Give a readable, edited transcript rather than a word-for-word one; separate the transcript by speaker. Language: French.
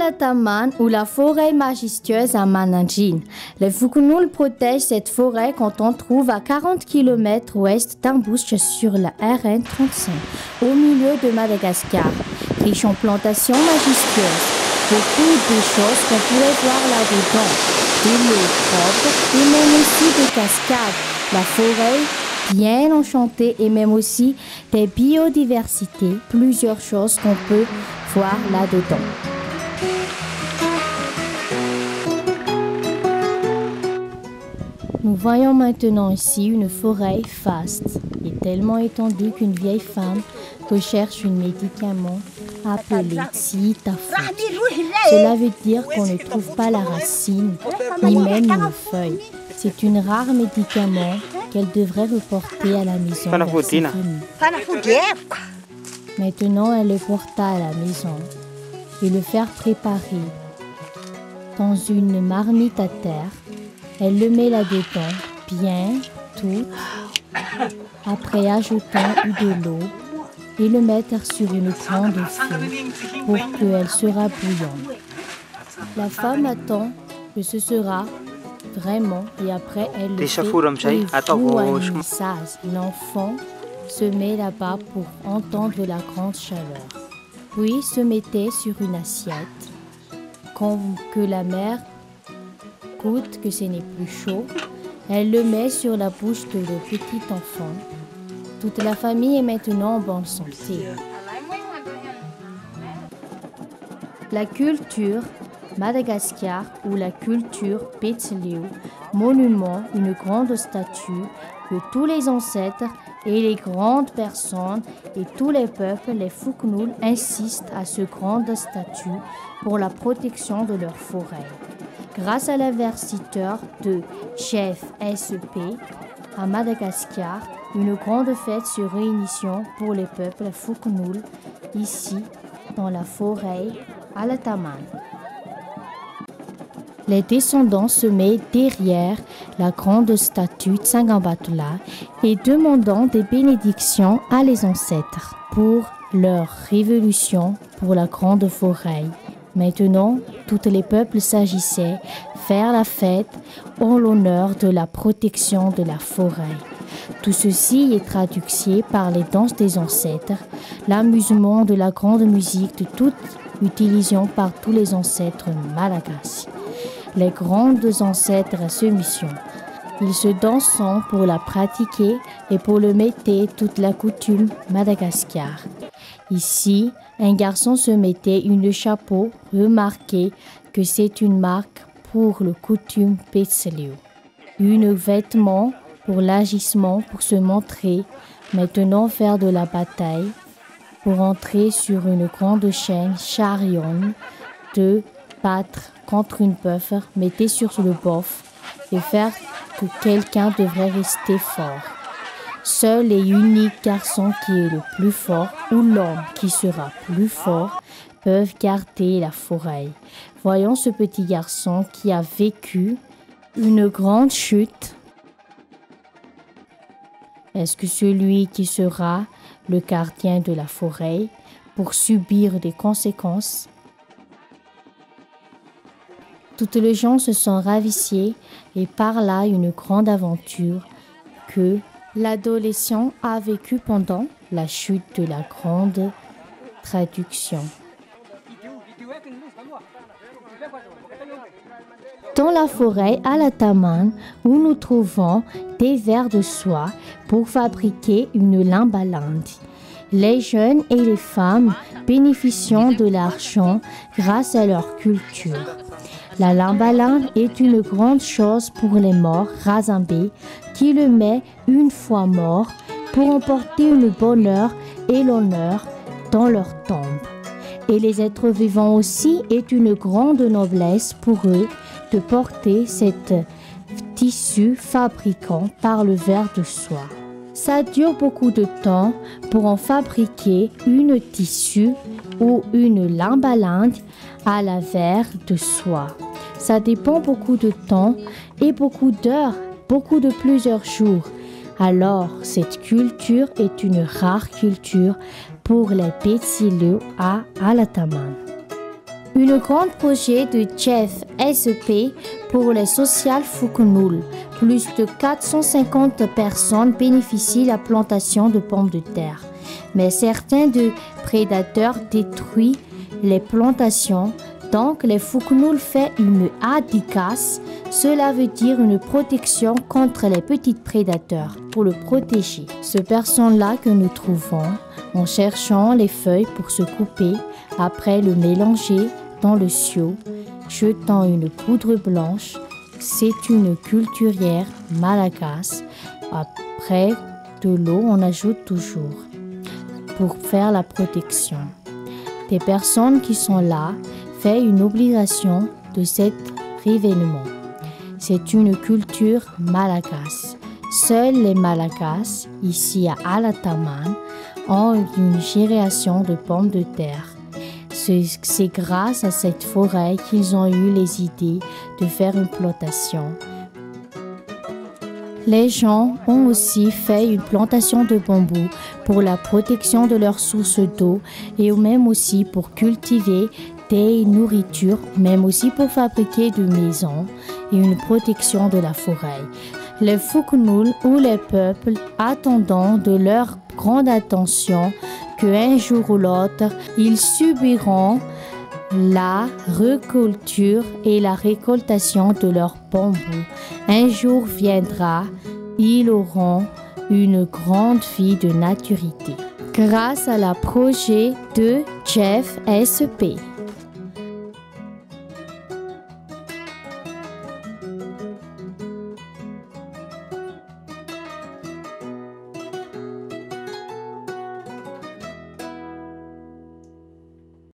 Speaker 1: Alataman ou la forêt majestueuse à Mananjin. Les Fukunul protègent cette forêt quand on trouve à 40 km ouest d'Ambouche sur la RN 35, au milieu de Madagascar. Riche en plantations majestueuses. Beaucoup de choses qu'on pourrait voir là-dedans. De l'eau propre et même aussi des cascades. La forêt bien enchantée et même aussi des biodiversités. Plusieurs choses qu'on peut voir là-dedans. Nous voyons maintenant ici une forêt vaste et tellement étendue qu'une vieille femme recherche un médicament appelé Tsiitafut. Cela veut dire qu'on ne trouve pas la racine, ni même une feuille. C'est un rare médicament qu'elle devrait reporter à la maison de sa famille. Maintenant, elle le porta à la maison et le faire préparer dans une marmite à terre. Elle le met là-dedans, bien, tout, après ajoutant de l'eau et le mettre sur une grande feu pour qu'elle sera bouillante. La femme attend que ce sera vraiment et après elle le fait et joue un message. L'enfant se met là-bas pour entendre la grande chaleur. Puis se mettait sur une assiette. Quand que la mère goûte que ce n'est plus chaud, elle le met sur la bouche de le petit enfant. Toute la famille est maintenant en bonne santé. La culture Madagascar ou la culture Betsileo, monument, une grande statue que tous les ancêtres et les grandes personnes et tous les peuples, les Fukunul, insistent à ce grande statue pour la protection de leur forêt. Grâce à l'investiteur de chef SEP à Madagascar, une grande fête se réunit pour les peuples Fukunul ici dans la forêt Alataman. Les descendants se mettent derrière la grande statue Tsangambatula et demandant des bénédictions à les ancêtres pour leur révolution pour la grande forêt. Maintenant, tous les peuples s'agissaient faire la fête en l'honneur de la protection de la forêt. Tout ceci est traduit par les danses des ancêtres, l'amusement de la grande musique de toute utilisation par tous les ancêtres malagasy. Les grands ancêtres à ce mission. Ils se dansent pour la pratiquer et pour le mettre toute la coutume Madagascar. Ici, un garçon se mettait une chapeau, remarquez que c'est une marque pour le coutume Betsileo. Une vêtement pour l'agissement, pour se montrer, maintenant faire de la bataille, pour entrer sur une grande chaîne charion, de battre contre une bœuf, mettez sur le bof et faire que quelqu'un devrait rester fort. Seul et unique garçon qui est le plus fort ou l'homme qui sera plus fort peuvent garder la forêt. Voyons ce petit garçon qui a vécu une grande chute. Est-ce que celui qui sera le gardien de la forêt pour subir des conséquences? Toutes les gens se sont ravissés et par là une grande aventure que l'adolescent a vécue pendant la chute de la grande traduction. Dans la forêt Alataman, où nous trouvons des vers de soie pour fabriquer une lambalande. Les jeunes et les femmes bénéficient de l'argent grâce à leur culture. La lambalande est une grande chose pour les morts rasambés qui le met une fois morts pour emporter le bonheur et l'honneur dans leur tombe. Et les êtres vivants aussi est une grande noblesse pour eux de porter cet tissu fabriquant par le ver de soie. Ça dure beaucoup de temps pour en fabriquer une tissu ou une lambalande à la ver de soie. Ça dépend beaucoup de temps et beaucoup d'heures, beaucoup de plusieurs jours. Alors, cette culture est une rare culture pour les Betsileo à Alataman. Un grand projet de Jeff SEP pour les social Fukunul. Plus de 450 personnes bénéficient de la plantation de pommes de terre. Mais certains de prédateurs détruisent les plantations, donc les Fukunul fait une ADICAS. Cela veut dire une protection contre les petits prédateurs pour le protéger. Ce personne-là que nous trouvons en cherchant les feuilles pour se couper, après le mélanger dans le seau, jetant une poudre blanche. C'est une culturière malagasy. Après de l'eau, on ajoute toujours pour faire la protection. Des personnes qui sont là font une obligation de cet événement. C'est une culture malagasy. Seuls les Malagasy, ici à Alataman, ont une génération de pommes de terre. C'est grâce à cette forêt qu'ils ont eu les idées de faire une plantation. Les gens ont aussi fait une plantation de bambou pour la protection de leurs sources d'eau et même aussi pour cultiver des nourritures, même aussi pour fabriquer des maisons et une protection de la forêt. Les Fukunul ou les peuples attendant de leur grande attention qu'un jour ou l'autre, ils subiront la récolture et la récoltation de leur bambou. Un jour viendra, ils auront une grande vie de maturité. Grâce à la projet de Jeff SEP.